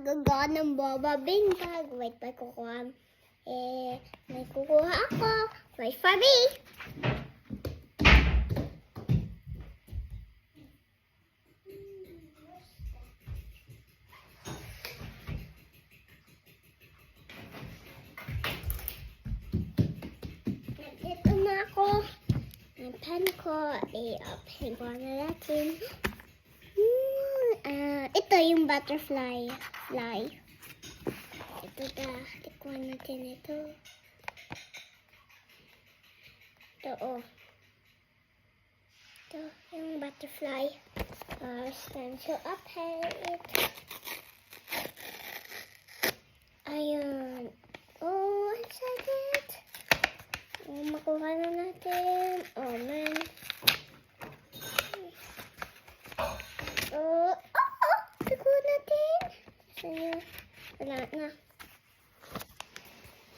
gagawa ng boba bintag. Wait, may kukuha. May kukuha ako. Wait for me. Nandito na ako. Ang pen ko. I-open ko na natin. Ito yung butterfly. Ito na. Tikuan natin ito. Ito, oh. Ito yung butterfly. Stand to open it. Ayun. Oh, excited. Makuha na natin. Oh, man. Tikuan natin. Sa'yo. Wala na.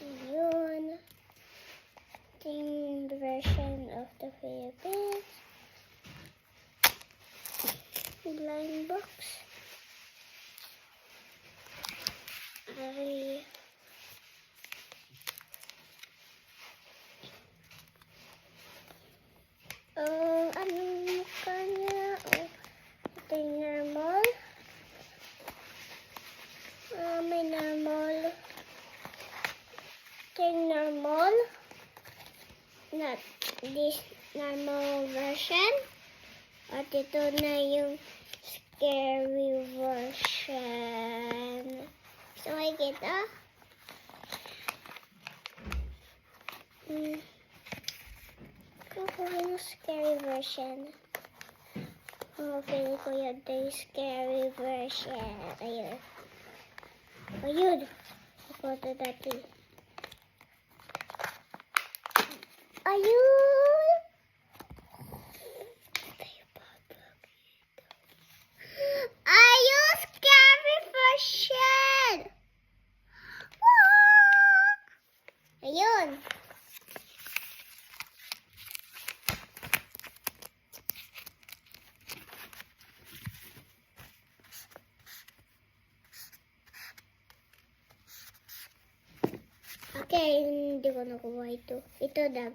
Ayun. Ito yung version of the Philippines. Line box. Ay. Anong mukha niya? Oh, ito yung normal. May normal. Ito yung normal. Not this normal version. At ito na yung scary version. So, I get kukuha yung scary version. Feeling ko yun yung scary version. Ayun. Ayun. Kukuha na natin. Ayun! Ayun! Scary version! Ayun! Okay, hindi ko nakuha ito. Ito, dag.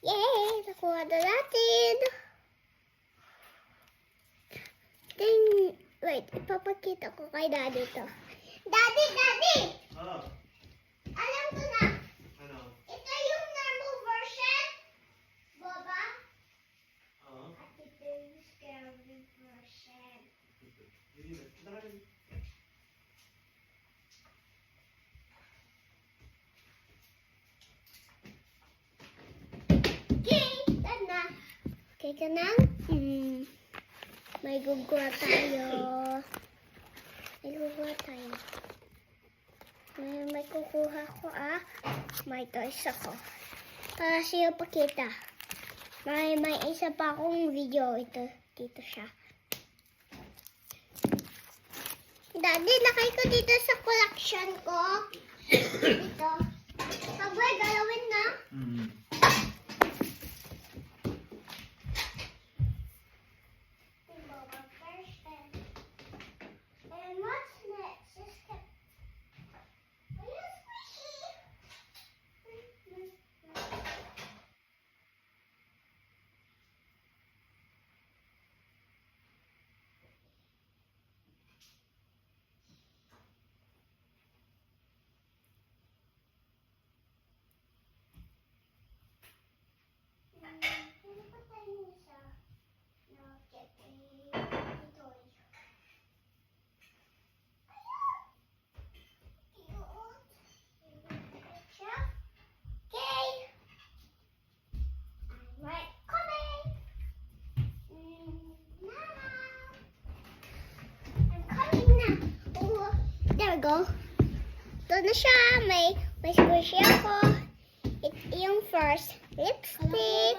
Yay! Nakuha na natin! Wait, ipapakita ko kay Daddy to. Daddy! Oh, Alam ko na! ano? Ito yung normal version. Boba. Oo. At ito yung scary version. Okay ka na? May guguha tayo. May kukuha ko May toys ako. Para siya pakita. May isa pa akong video. Ito, dito siya. Daddy, lakay ko dito sa collection ko. Dito. Sabay, galawin na. And what's next? Are you squishy? There we go. Ito na siya. May squishy ako. Yung first lipstick.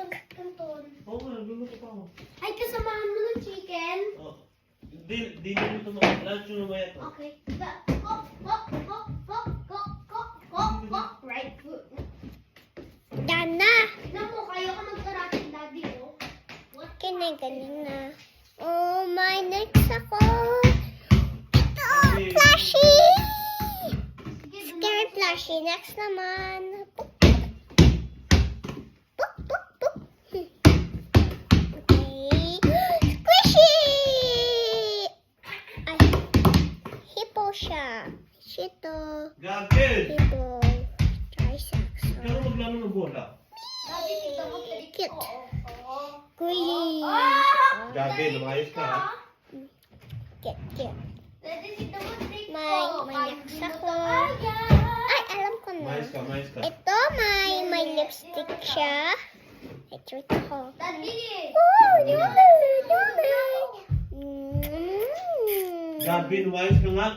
Oo nga, nagluluto pa ako. Ay, kasamahan mo ng chicken. Oh. Di naman ito lunch yung lumaya to. Okay. Right foot. Done na. Naku, kayo ka magkarating, Daddy, oh. Galing na. Oh, my next ako. plushie! Scary plushie. Next naman. Poop. Poop, poop, poop. Okay. Squishy! Ay, hippo siya. Shito. Gagil! Hippo. Triceps. Pero maglaro ng bola. Cute. Green. Gagil, lumayos ka ha. Cute. May next ako. Ay, alam ko na. Mais ka. Ito, may lipstick siya. Ito ako. Gavin, wise ka nga.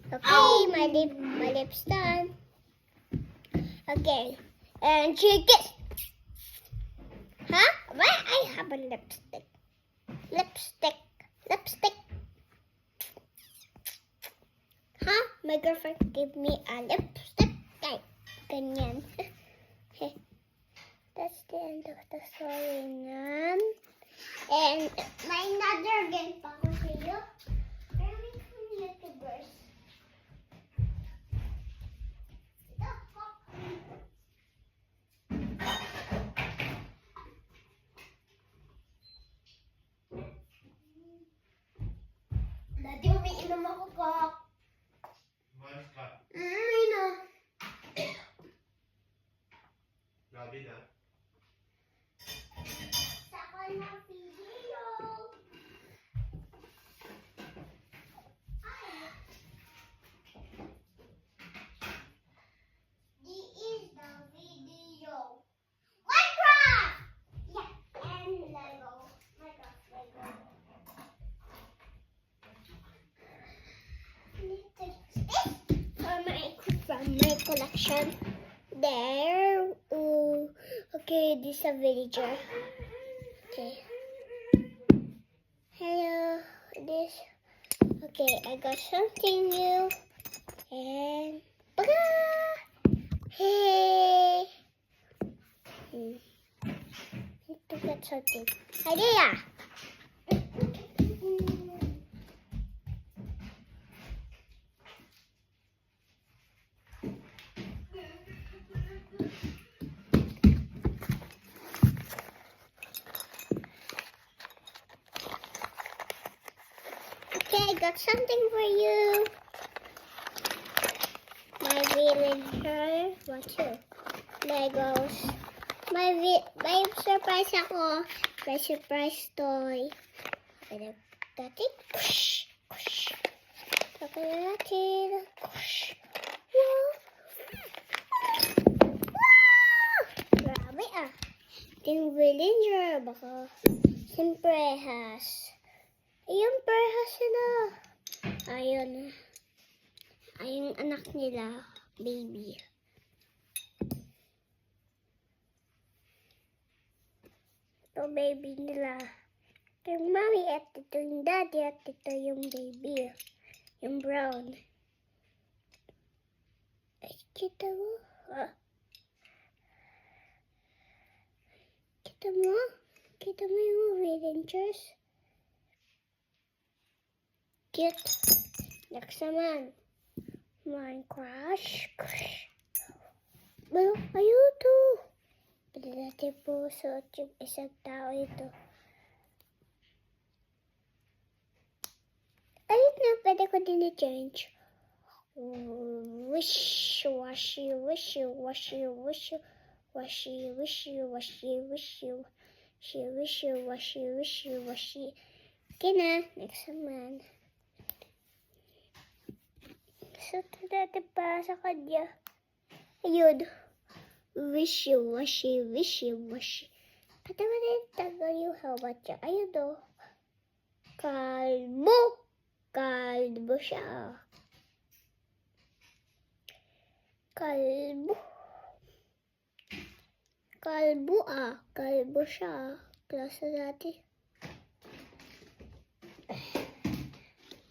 Okay, my lips done. Okay, and chicken. Huh? Why I have a lipstick? Lipstick. Huh? My girlfriend gave me a lipstick. Ay, ganyan. That's the end of the story, Nan. And my another game pa ko sa'yo. Meron kong YouTubers. Dati umiinom ako ko. Mais ka. Ano? Gavin ha. Saka na video. This is the video. Minecraft! Yeah, and Lego. Minecraft Lego. From my collection. There. Ooh. Okay, this is a villager. Okay. Hello. This. Okay, I got something new. And. Baga! Hey! Need to get something. Idea! Okay, I got something for you. My villager. What's it? Legos. May surprise ako. May surprise toy. Okay, got it. Kush, kush. Okay, natin. Kush. Wow. Wow! Grabe ah. Yung villager. Baka siyempre has. Ayun, perhas sila. Ayun. Ayun anak nila. Baby. Ito baby nila. Ito yung mommy at ito yung daddy at ito yung baby. Yung brown. Ay, kita mo? Ah. Kita mo? Kita mo yung villagers? Cute. Next naman. Minecraft. Well, ayun to. Pwede natin po suot yung isang tao ito. Ayun na, pwede ko din i-change. Wish, washy, wishy, washy, wishy, washy, wishy, washy, wishy, wishy, washy, wishy, washy. Okay na, next naman. So, natin pa sa kanya. Ayun. Wishy, washy, wishy, washy. Pati mo rin tagal yung helmet niya. Ayun o. Kalbo. Kalbo siya. Kalbo. Kalbo ah. Kalbo siya. Klase natin.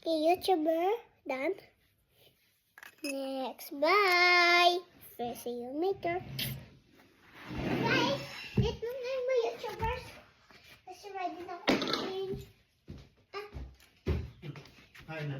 Okay, YouTuber. Done. Next, bye! See you later. Guys, dito na yung mga YouTubers. Kasi ready na ako change. Hayır.